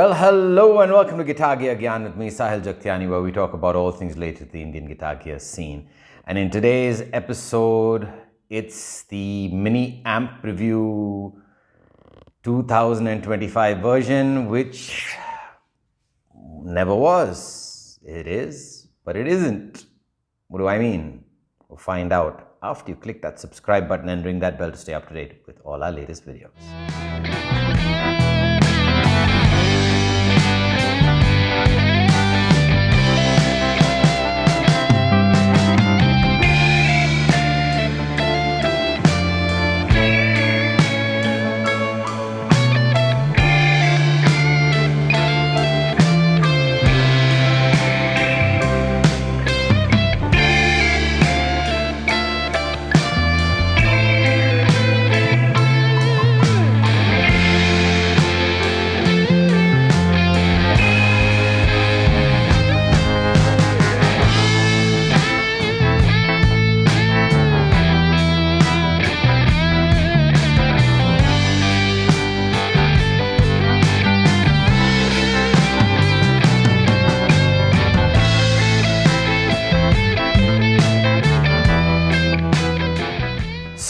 Well, hello and welcome to Guitar Gear Gyan with me, Sahil Jaktiani, where we talk about all things related to the Indian guitar gear scene. And in today's episode, it's the Mini Amp Review 2025 version, which never was. It is, but it isn't. What do I mean? We'll find out after you click that subscribe button and ring that bell to stay up to date with all our latest videos.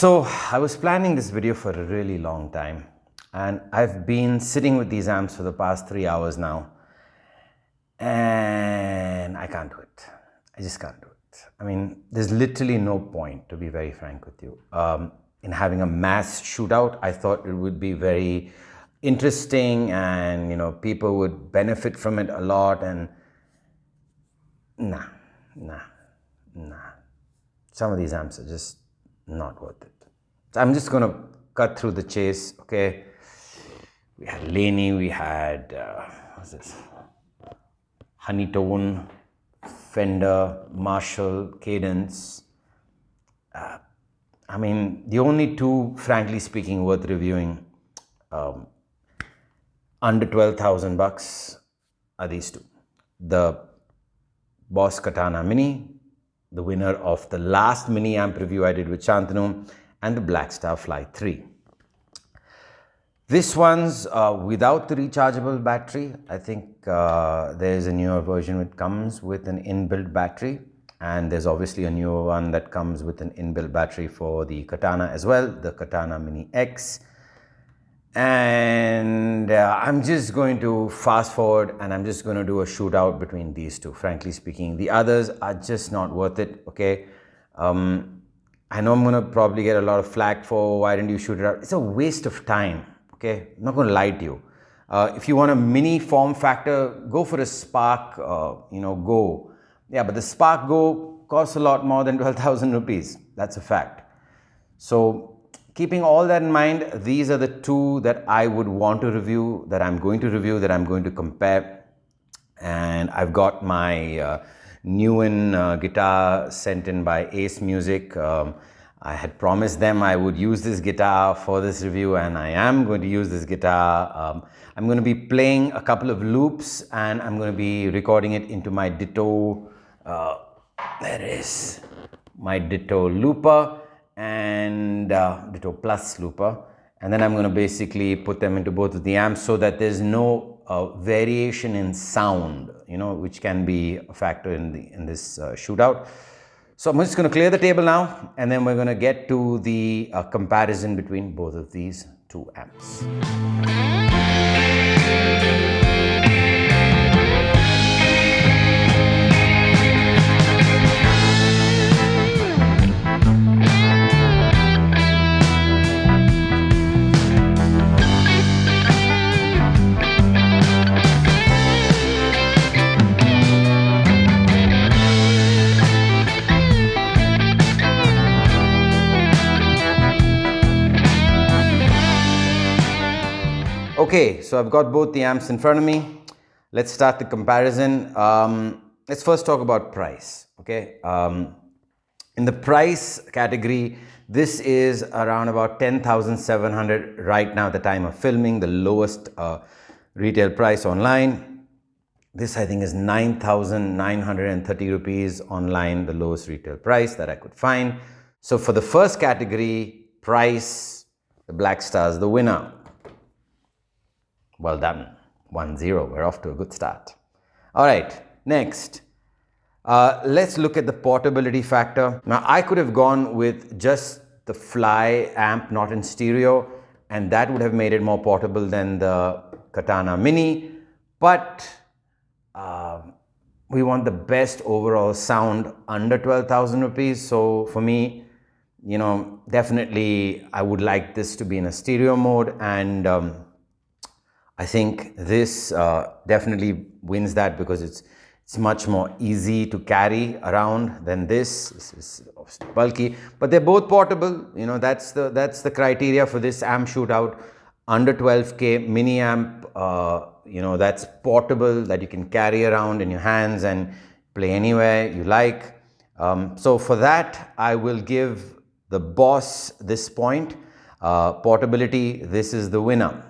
So I was planning this video for a really long time, and I've been sitting with these amps for the past 3 hours now, and I can't do it. I just can't do it. I mean, there's literally no point, to be very frank with you, in having a mass shootout. I thought it would be very interesting and, you know, people would benefit from it a lot, and nah. Some of these amps are just not worth it. So I'm just going to cut through the chase, okay? We had Laney, we had, what's this? Honeytone, Fender, Marshall, Cadence. I mean, the only two, frankly speaking, worth reviewing under 12,000 bucks are these two. The Boss Katana Mini, the winner of the last mini amp review I did with Shantanu, and the Blackstar Fly 3. This one's without the rechargeable battery. I think there's a newer version which comes with an inbuilt battery, and there's obviously a newer one that comes with an inbuilt battery for the Katana as well, the Katana Mini X. And I'm just going to fast forward and I'm just going to do a shootout between these two. Frankly speaking, the others are just not worth it, okay? I know I'm going to probably get a lot of flack for why didn't you shoot it out. It's a waste of time, okay? I'm not going to lie to you. If you want a mini form factor, go for a Spark, Go. Yeah, but the Spark Go costs a lot more than 12,000 rupees. That's a fact. So keeping all that in mind, these are the two that I would want to review, that I'm going to review, that I'm going to compare. And I've got my Newen guitar sent in by Ace Music. I had promised them I would use this guitar for this review, and I am going to use this guitar. I'm going to be playing a couple of loops, and I'm going to be recording it into my Ditto, there it is, my Ditto looper and Ditto Plus looper, and then I'm going to basically put them into both of the amps so that there's no variation in sound, you know, which can be a factor in this shootout. So I'm just going to clear the table now, and then we're going to get to the comparison between both of these two amps. Okay, so I've got both the amps in front of me. Let's start the comparison. Let's first talk about price, okay? In the price category, this is around about 10,700 right now at the time of filming, the lowest retail price online. This I think is 9,930 rupees online, the lowest retail price that I could find. So for the first category, price, the Blackstar is the winner. Well done. 1-0. We're off to a good start. All right, next. Let's look at the portability factor. Now, I could have gone with just the fly amp, not in stereo, and that would have made it more portable than the Katana Mini, but we want the best overall sound under 12,000 rupees. So for me, you know, definitely I would like this to be in a stereo mode, and I think this definitely wins that because it's much more easy to carry around than this. This is obviously bulky, but they're both portable. You know, that's the criteria for this amp Shootout. Under 12K mini amp, you know, that's portable, that you can carry around in your hands and play anywhere you like. So for that, I will give the Boss this point. Portability, this is the winner.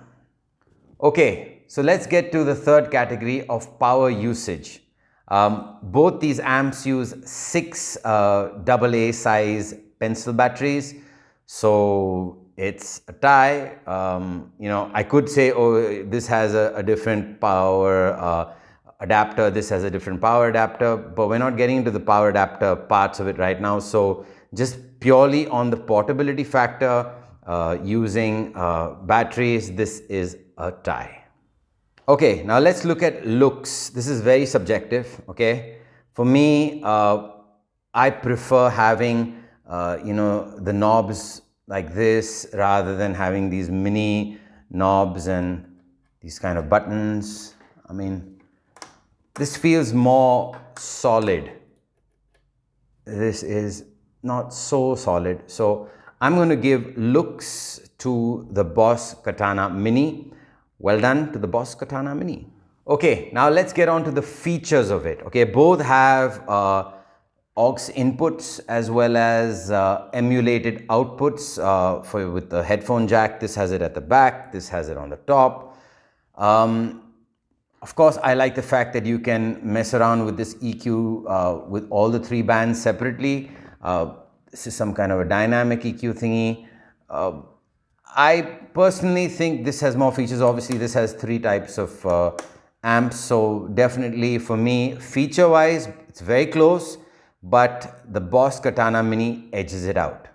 Okay, so let's get to the third category of power usage. Both these amps use 6 AA size pencil batteries, so it's a tie. You know, I could say, oh, this has a different power adapter, this has a different power adapter, but we're not getting into the power adapter parts of it right now. So just purely on the portability factor, using batteries, this is a tie. Okay, now let's look at looks. This is very subjective, okay? For me, I prefer having, you know, the knobs like this rather than having these mini knobs and these kind of buttons. I mean, this feels more solid. This is not so solid. So I'm going to give looks to the Boss Katana Mini. Well done to the Boss Katana Mini. Okay, now let's get on to the features of it. Okay, both have aux inputs as well as emulated outputs with the headphone jack. This has it at the back, this has it on the top. Of course, I like the fact that you can mess around with this EQ with all the 3 bands separately. This is some kind of a dynamic EQ thingy. I personally think this has more features. Obviously, this has 3 types of amps. So definitely for me, feature-wise, it's very close, but the Boss Katana Mini edges it out.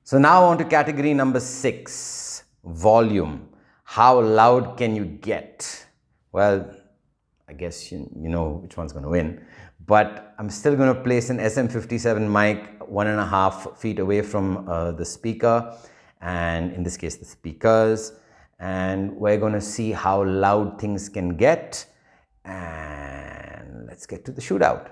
So now on to category number 6, volume. How loud can you get? Well, I guess you know which one's going to win. But I'm still going to place an SM57 mic 1.5 feet away from the speaker, and in this case the speakers, and we're going to see how loud things can get, and let's get to the Shootout.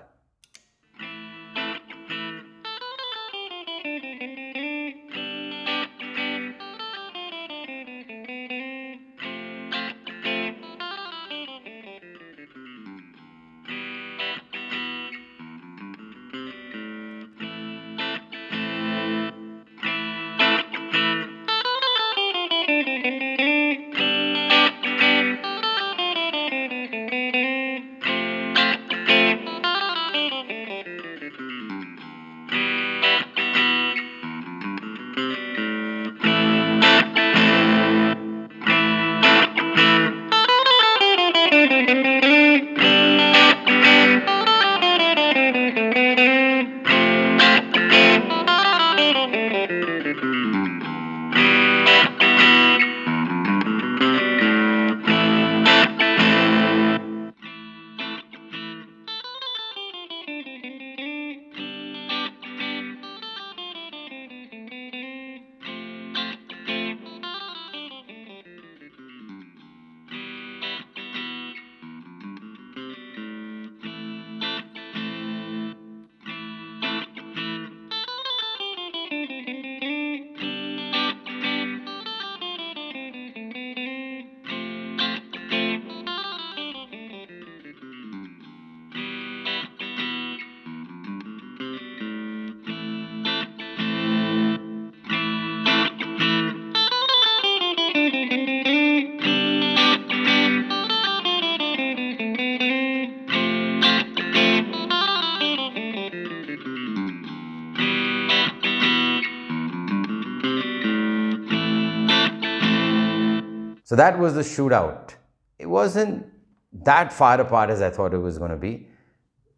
So that was the Shootout. it wasn't that far apart as I thought it was going to be.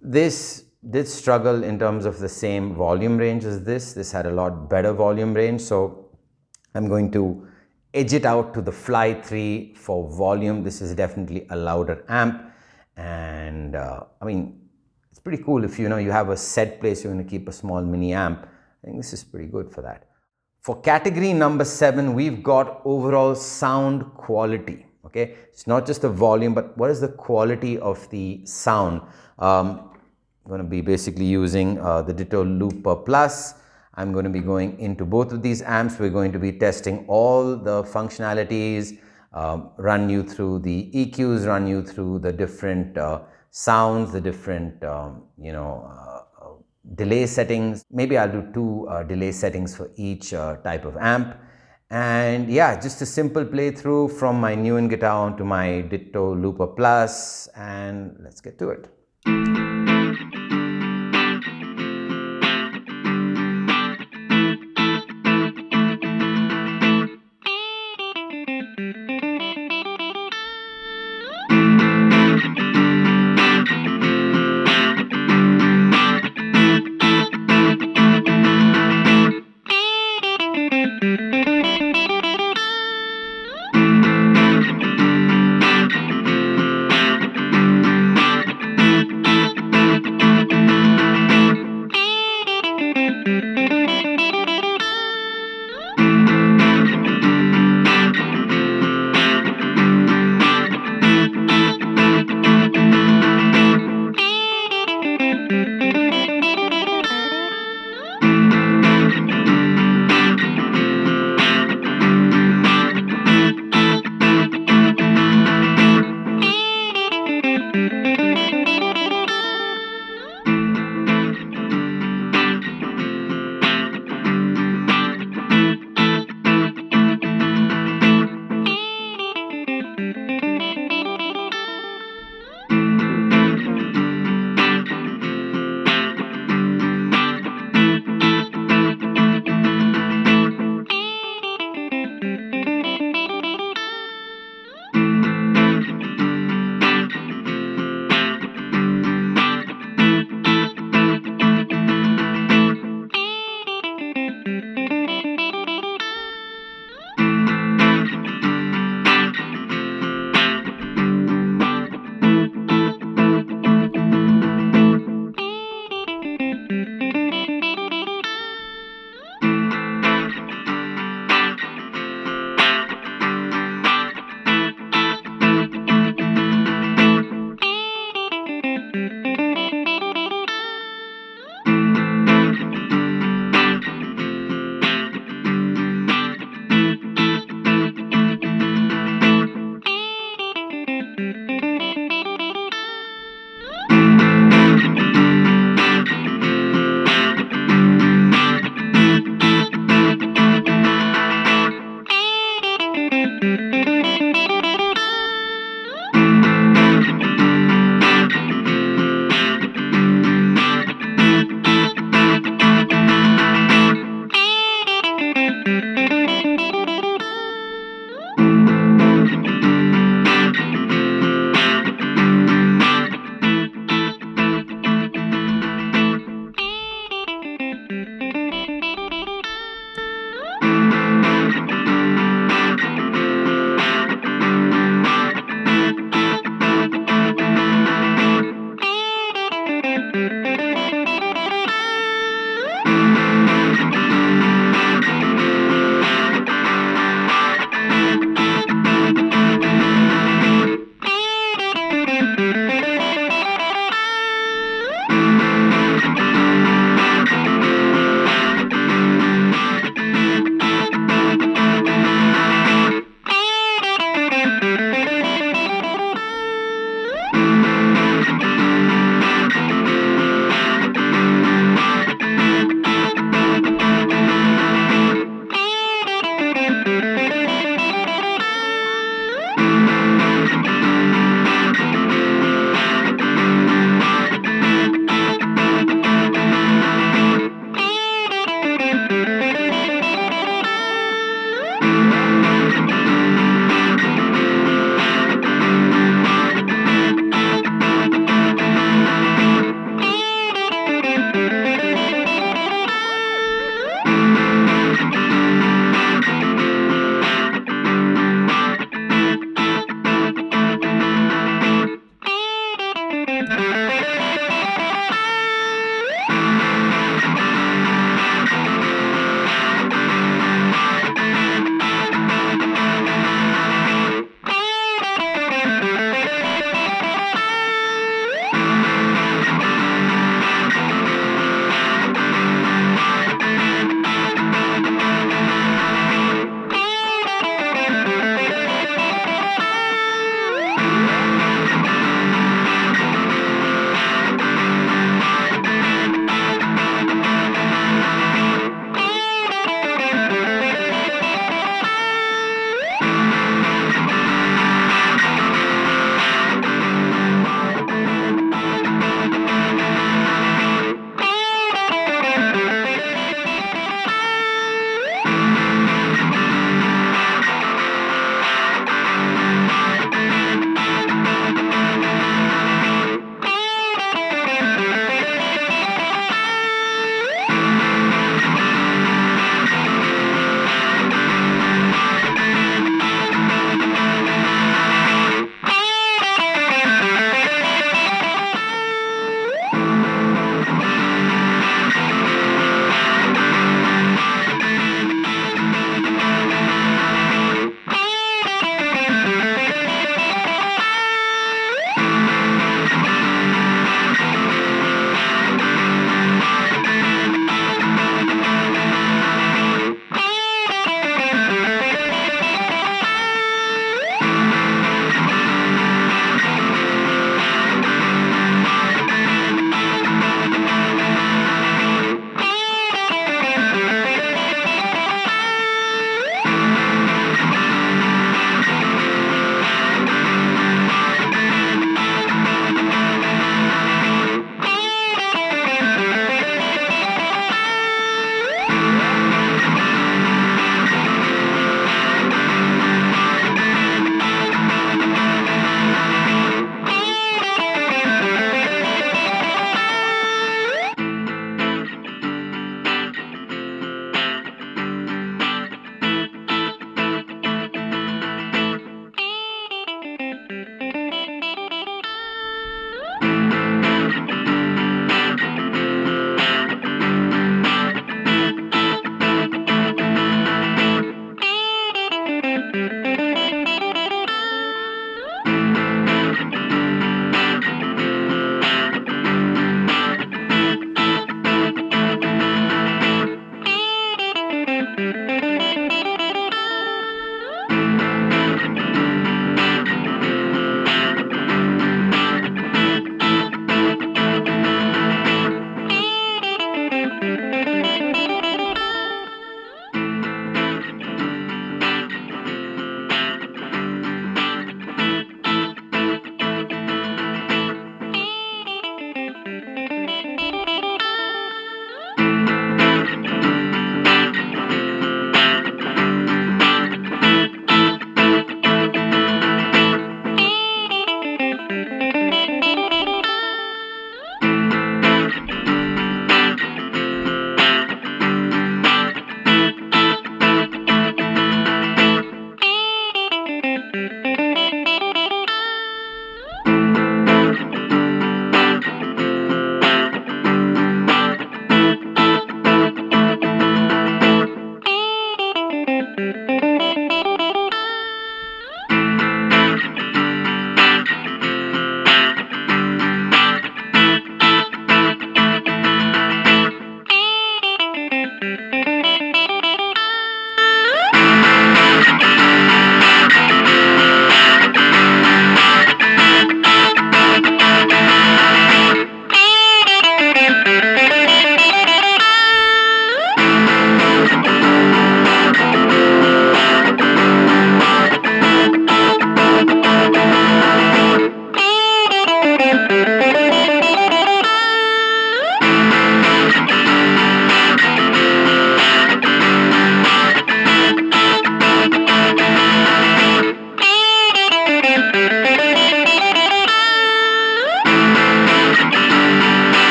This did struggle in terms of the same volume range as this. This had a lot better volume range, so I'm going to edge it out to the Fly 3 for volume. This is definitely a louder amp, and I mean, it's pretty cool if you have a set place you're going to keep a small mini amp. I think this is pretty good for that. For category number 7, we've got overall sound quality. Okay, it's not just the volume, but what is the quality of the sound? I'm going to be basically using the Ditto Looper Plus. I'm going to be going into both of these amps. We're going to be testing all the functionalities, run you through the EQs, run you through the different sounds, the different delay settings. Maybe I'll do 2 delay settings for each type of amp. And yeah, just a simple playthrough from my new guitar onto my Ditto Looper Plus, and let's get to it.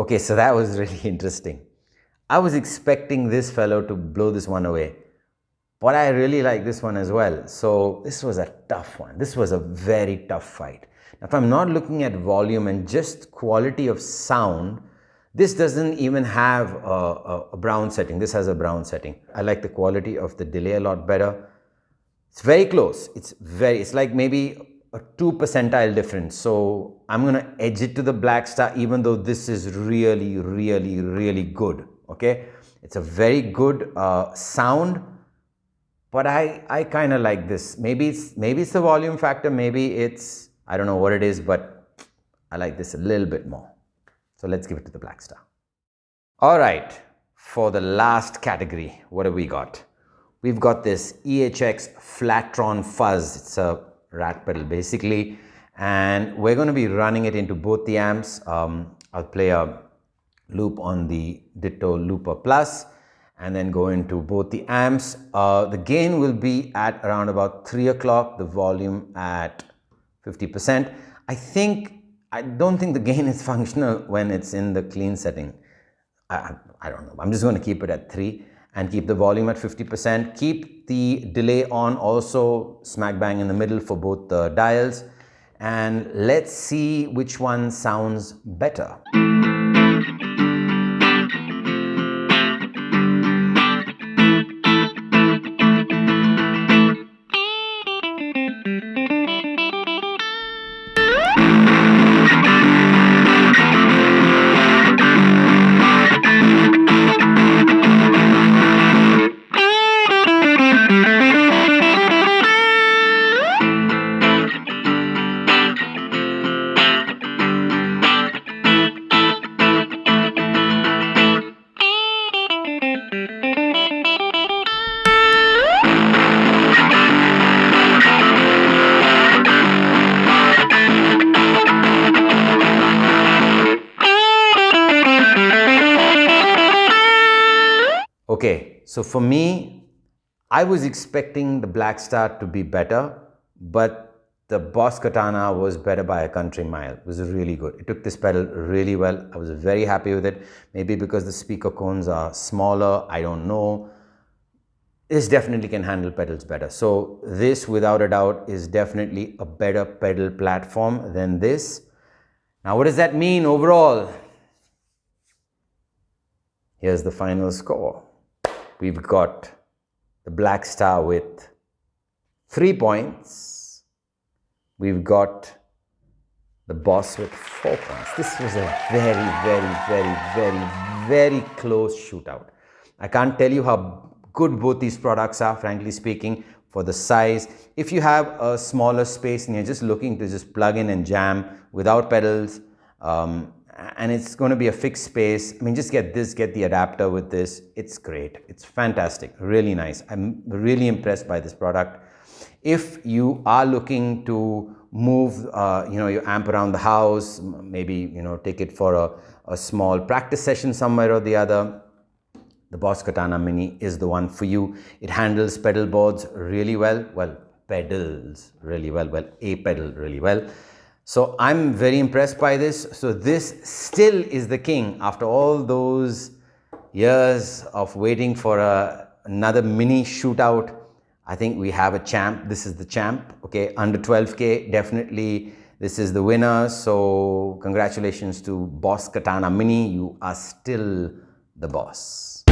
Okay, so that was really interesting. I was expecting this fellow to blow this one away, but I really like this one as well. So this was a tough one. This was a very tough fight. Now, if I'm not looking at volume and just quality of sound, this doesn't even have a brown setting. This has a brown setting. I like the quality of the delay a lot better. It's very close. It's like maybe a 2 percentile difference. So I'm going to edge it to the Black Star, even though this is really, really, really good. Okay. It's a very good sound, but I kind of like this. Maybe it's the volume factor. Maybe it's, I don't know what it is, but I like this a little bit more. So let's give it to the Black Star. All right. For the last category, what have we got? We've got this EHX Flatron Fuzz. It's a rat pedal basically, and we're going to be running it into both the amps. I'll play a loop on the Ditto Looper Plus and then go into both the amps. The gain will be at around about 3 o'clock, the volume at 50%. I don't think the gain is functional when it's in the clean setting. I don't know. I'm just going to keep it at 3 and keep the volume at 50%. Keep the delay on also smack bang in the middle for both the dials. And let's see which one sounds better. Okay, so for me, I was expecting the Black Star to be better, but the Boss Katana was better by a country mile. It was really good. It took this pedal really well. I was very happy with it. Maybe because the speaker cones are smaller, I don't know. This definitely can handle pedals better. So this, without a doubt, is definitely a better pedal platform than this. Now, what does that mean overall? Here's the final score. We've got the Black Star with 3 points. We've got the Boss with 4 points. This was a very, very, very, very, very close shootout. I can't tell you how good both these products are, frankly speaking, for the size. If you have a smaller space and you're just looking to just plug in and jam without pedals, and it's going to be a fixed space. I mean, just get this, get the adapter with this. It's great. It's fantastic. Really nice. I'm really impressed by this product. If you are looking to move, your amp around the house, maybe, take it for a small practice session somewhere or the other, the Boss Katana Mini is the one for you. It handles pedal boards really well. Well, pedals really well. Well, a pedal really well. So I'm very impressed by this. So this still is the king after all those years of waiting for another mini shootout. I think we have a champ. This is the champ. Okay, under 12K, definitely this is the winner. So congratulations to Boss Katana Mini. You are still the boss.